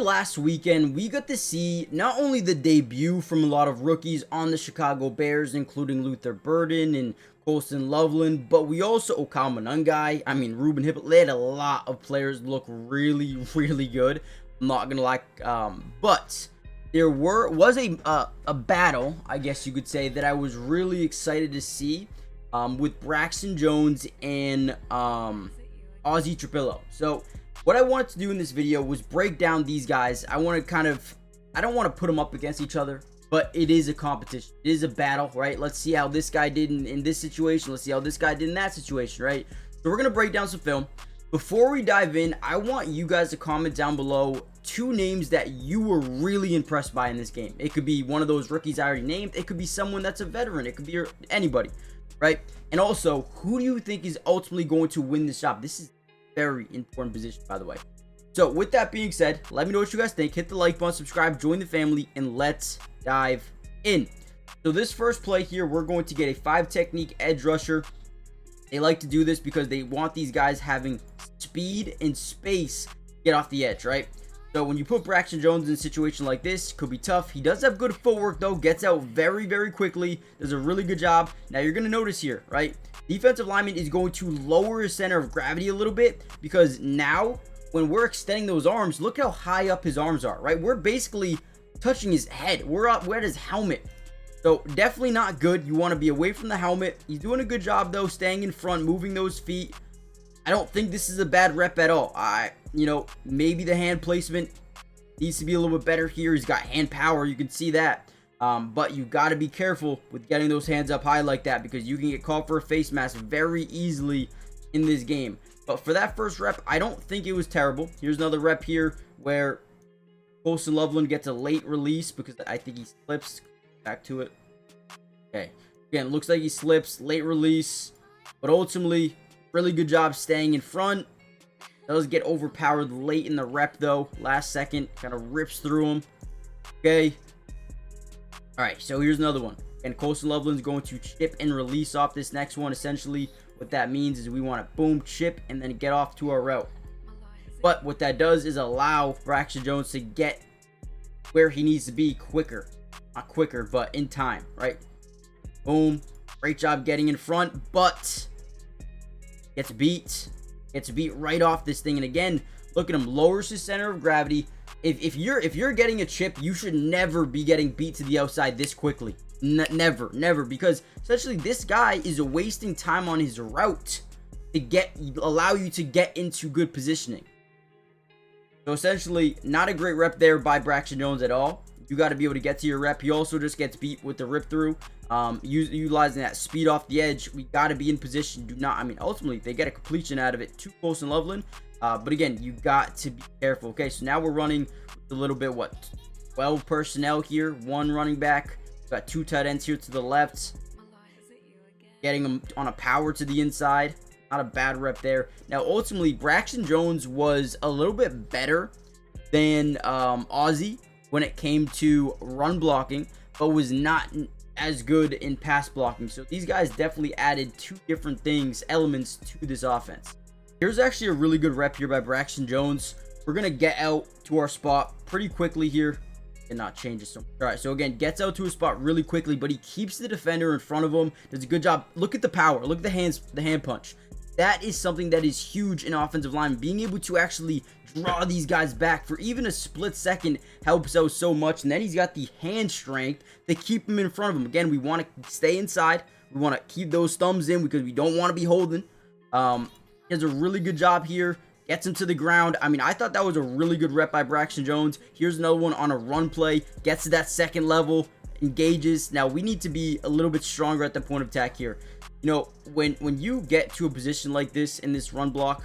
last weekend, we got to see not only the debut from a lot of rookies on the Chicago Bears, including Luther Burden and Colston Loveland, but we also, Okal Monungai, Ruben Hibble, they had a lot of players look really, really good. I'm not going to lie, but there was a battle, I guess you could say, that I was really excited to see with Braxton Jones and Ozzy Trapilo. So what I wanted to do in this video was break down these guys. I don't want to put them up against each other, but it is a competition. It is a battle, right? Let's see how this guy did in this situation. Let's see how this guy did in that situation, right? So we're going to break down some film. Before we dive in, I want you guys to comment down below 2 names that you were really impressed by in this game. It could be one of those rookies I already named. It could be someone that's a veteran. It could be anybody, right? And also, who do you think is ultimately going to win this job? This is very important position, by the way. So with that being said, let me know what you guys think. Hit the like button, subscribe, join the family, and let's dive in. So this first play here, we're going to get a 5 technique edge rusher. They like to do this because they want these guys having speed and space to get off the edge, right? So when you put Braxton Jones in a situation like this, could be tough. He does have good footwork though, gets out very, very quickly, does a really good job. Now you're going to notice here, right? Defensive lineman is going to lower his center of gravity a little bit because now when we're extending those arms, look how high up his arms are, right? We're basically touching his head. We're at his helmet. So definitely not good. You want to be away from the helmet. He's doing a good job though, staying in front, moving those feet. I don't think this is a bad rep at all. Maybe the hand placement needs to be a little bit better here. He's got hand power. You can see that. But you got to be careful with getting those hands up high like that because you can get called for a face mask very easily in this game. But for that first rep, I don't think it was terrible. Here's another rep here where Colston Loveland gets a late release because I think he slips. Back to it. Okay. Again, looks like he slips. Late release. But ultimately, really good job staying in front. Does get overpowered late in the rep though. Last second. Kind of rips through him. Okay. Alright, so here's another one. And Colston Loveland's going to chip and release off this next one. Essentially, what that means is we want to boom, chip, and then get off to our route. But what that does is allow Braxton Jones to get where he needs to be quicker. Not quicker, but in time, right? Boom. Great job getting in front, but gets beat right off this thing. And again, look at him, lowers his center of gravity. If you're getting a chip, you should never be getting beat to the outside this quickly. Never, because essentially this guy is wasting time on his route to allow you to get into good positioning. So essentially, not a great rep there by Braxton Jones at all. You got to be able to get to your rep. He also just gets beat with the rip through. Utilizing that speed off the edge, we got to be in position. Ultimately, they get a completion out of it to Colston Loveland. But again, you got to be careful. Okay, so now we're running a little bit, 12 personnel here. 1 running back. Got 2 tight ends here to the left. Getting them on a power to the inside. Not a bad rep there. Now, ultimately, Braxton Jones was a little bit better than Aussie when it came to run blocking, but was not as good in pass blocking. So these guys definitely added 2 different elements to this offense. Here's actually a really good rep here by Braxton Jones. We're going to get out to our spot pretty quickly here and not change it so much. All right, so again, gets out to a spot really quickly, but he keeps the defender in front of him. Does a good job. Look at the power. Look at the hand punch. That is something that is huge in offensive line. Being able to actually draw these guys back for even a split second helps out so much. And then he's got the hand strength to keep him in front of him. Again, we want to stay inside. We want to keep those thumbs in because we don't want to be holding. He does a really good job here. Gets him to the ground. I thought that was a really good rep by Braxton Jones. Here's another one on a run play. Gets to that second level. Engages. Now, we need to be a little bit stronger at the point of attack here. When you get to a position like this in this run block,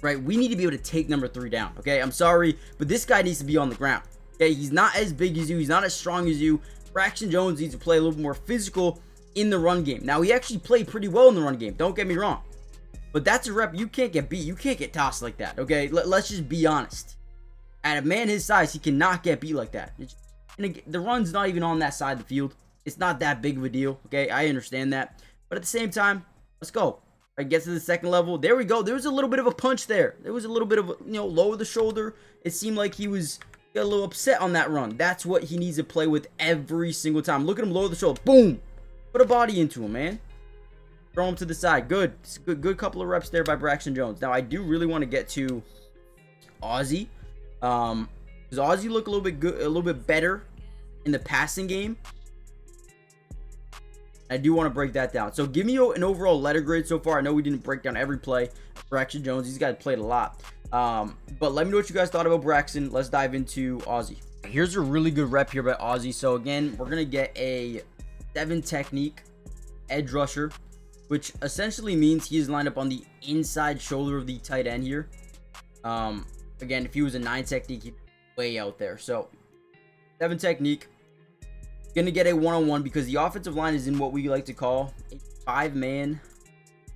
right, we need to be able to take number 3 down, okay? I'm sorry, but this guy needs to be on the ground, okay? He's not as big as you. He's not as strong as you. Braxton Jones needs to play a little bit more physical in the run game. Now, he actually played pretty well in the run game. Don't get me wrong. But that's a rep. You can't get beat. You can't get tossed like that, okay? Let's just be honest. At a man his size, he cannot get beat like that. And the run's not even on that side of the field. It's not that big of a deal, okay? I understand that. But at the same time, let's go. Right, gets to the second level. There we go. There was a little bit of a punch there. There was a little bit of, lower the shoulder. It seemed like he was got a little upset on that run. That's what he needs to play with every single time. Look at him lower the shoulder. Boom. Put a body into him, man. Throw him to the side. Good. Good couple of reps there by Braxton Jones. Now, I do really want to get to Aussie. Because Aussie looked a little bit better in the passing game. I do want to break that down. So give me an overall letter grade so far. I know we didn't break down every play. Braxton Jones, these guys played a lot. But let me know what you guys thought about Braxton. Let's dive into Aussie. Here's a really good rep here by Aussie. So again, we're going to get a 7 technique edge rusher, which essentially means he is lined up on the inside shoulder of the tight end here. Again, if he was a 9 technique, he'd be way out there. So 7 technique. Going to get a one-on-one because the offensive line is in what we like to call a 5-man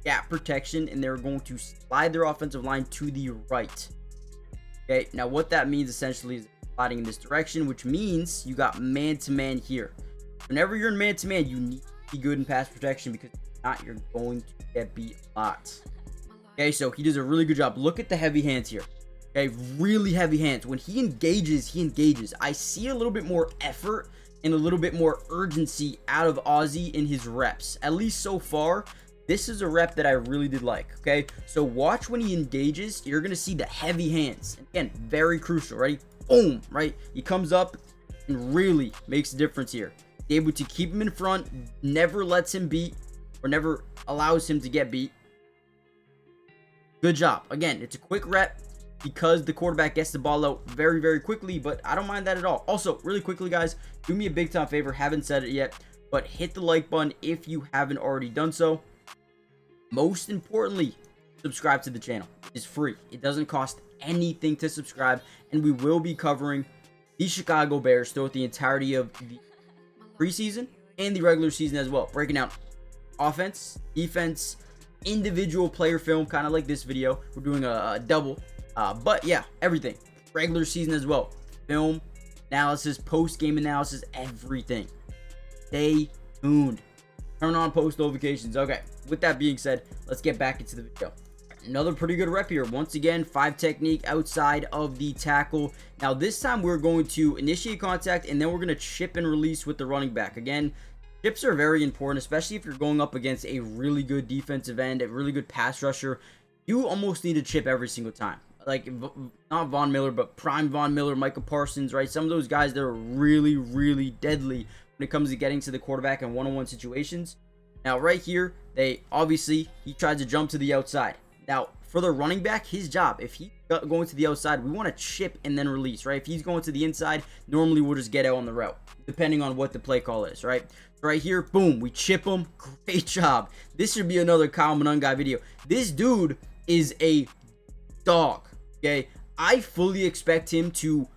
gap protection, and they're going to slide their offensive line to the right. Okay, now what that means essentially is sliding in this direction, which means you got man-to-man here. Whenever you're in man-to-man, you need to be good in pass protection, because if not, you're going to get beat a lot. Okay, so he does a really good job. Look at the heavy hands here. Okay, really heavy hands. When he engages, he engages. I see a little bit more effort and a little bit more urgency out of Aussie in his reps. At least so far, this is a rep that I really did like, okay? So watch when he engages, you're going to see the heavy hands. Again, very crucial, right? Boom, right? He comes up and really makes a difference here. Able to keep him in front, never lets him beat, or never allows him to get beat. Good job. Again, it's a quick rep, because the quarterback gets the ball out very, very quickly, but I don't mind that at all. Also, really quickly, guys, do me a big time favor. Haven't said it yet, but hit the like button if you haven't already done so. Most importantly, subscribe to the channel. It's free. It doesn't cost anything to subscribe, and we will be covering the Chicago Bears throughout the entirety of the preseason and the regular season as well, breaking out offense, defense, individual player film, kind of like this video. We're doing a double. But yeah, everything. Regular season as well. Film, analysis, post-game analysis, everything. Stay tuned. Turn on post notifications. Okay, with that being said, let's get back into the video. Another pretty good rep here. Once again, 5 technique outside of the tackle. Now, this time we're going to initiate contact, and then we're going to chip and release with the running back. Again, chips are very important, especially if you're going up against a really good defensive end, a really good pass rusher. You almost need to chip every single time. Like, not Von Miller, but prime Von Miller, Micah Parsons, right? Some of those guys that are really, really deadly when it comes to getting to the quarterback in one-on-one situations. Now, right here, he tried to jump to the outside. Now, for the running back, his job, if he's going to the outside, we want to chip and then release, right? If he's going to the inside, normally we'll just get out on the route, depending on what the play call is, right? So right here, boom, we chip him. Great job. This should be another Kyle Monangai video. This dude is a dog. Okay, I fully expect him to,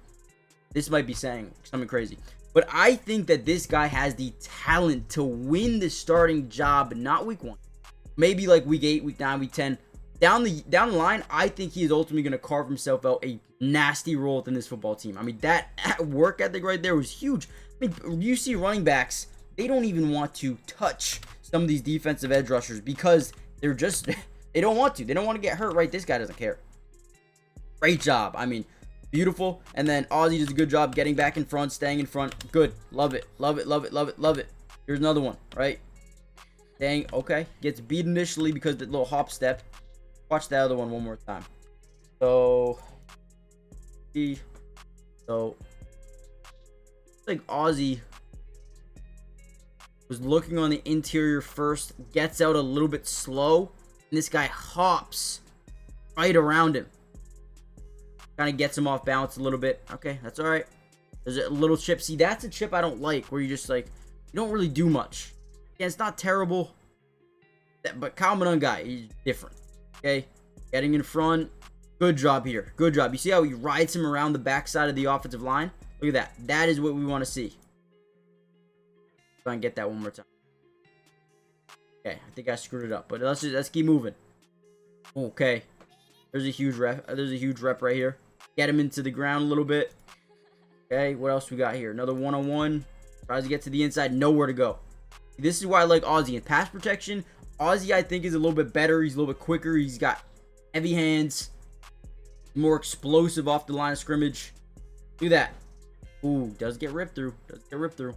this might be saying something crazy, but I think that this guy has the talent to win the starting job, not week 1. Maybe like week 8, week 9, week 10. Down the line, I think he is ultimately going to carve himself out a nasty role within this football team. I mean, that work ethic right there was huge. I mean, you see running backs, they don't even want to touch some of these defensive edge rushers because they're just, they don't want to. They don't want to get hurt, right? This guy doesn't care. Great job. I mean, beautiful. And then Aussie does a good job getting back in front, staying in front. Good. Love it. Love it. Love it. Love it. Love it. Here's another one, right? Dang. Okay. Gets beat initially because of the little hop step. Watch the other one more time. So, it's like Aussie was looking on the interior first, gets out a little bit slow, and this guy hops right around him. Kind of gets him off balance a little bit. Okay, that's all right. There's a little chip. See, that's a chip I don't like, where you just like, you don't really do much. Yeah, it's not terrible, but Kyle Monangai, he's different. Okay, getting in front. Good job here. Good job. You see how he rides him around the backside of the offensive line? Look at that. That is what we want to see. Try and get that one more time. Okay, I think I screwed it up, but let's keep moving. Okay, there's a huge rep. There's a huge rep right here. Get him into the ground a little bit. Okay, what else we got here? Another one-on-one. Tries to get to the inside. Nowhere to go. This is why I like Aussie. In pass protection, Aussie, I think, is a little bit better. He's a little bit quicker. He's got heavy hands, more explosive off the line of scrimmage. Do that. Ooh, does get ripped through. Does get ripped through.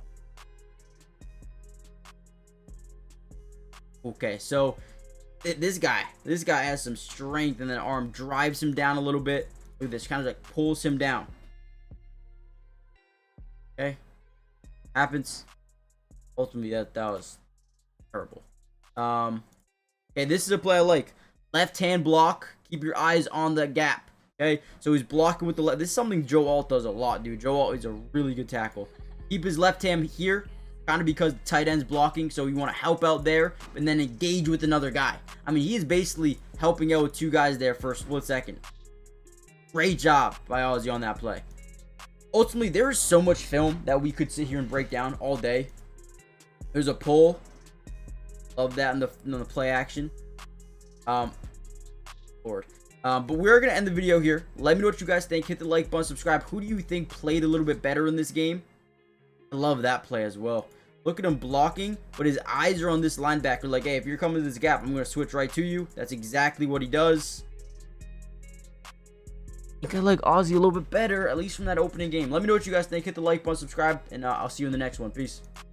Okay, so this guy has some strength, and then arm drives him down a little bit. Look at this, kind of like pulls him down. Okay, happens. Ultimately, that was terrible. Okay, this is a play I like. Left hand block. Keep your eyes on the gap. Okay, so he's blocking with the left. This is something Joe Alt does a lot, dude. Joe Alt is a really good tackle. Keep his left hand here, kind of because the tight end's blocking, so you want to help out there, and then engage with another guy. I mean, he is basically helping out with two guys there for a split second. Great job by Aussie on that play. Ultimately, there is so much film that we could sit here and break down all day. There's a pull. Love that in the play action. Lord. But we're going to end the video here. Let me know what you guys think. Hit the like button, subscribe. Who do you think played a little bit better in this game? I love that play as well. Look at him blocking, but his eyes are on this linebacker. Like, hey, if you're coming to this gap, I'm going to switch right to you. That's exactly what he does. I think I like Aussie a little bit better, at least from that opening game. Let me know what you guys think. Hit the like button, subscribe, and I'll see you in the next one. Peace.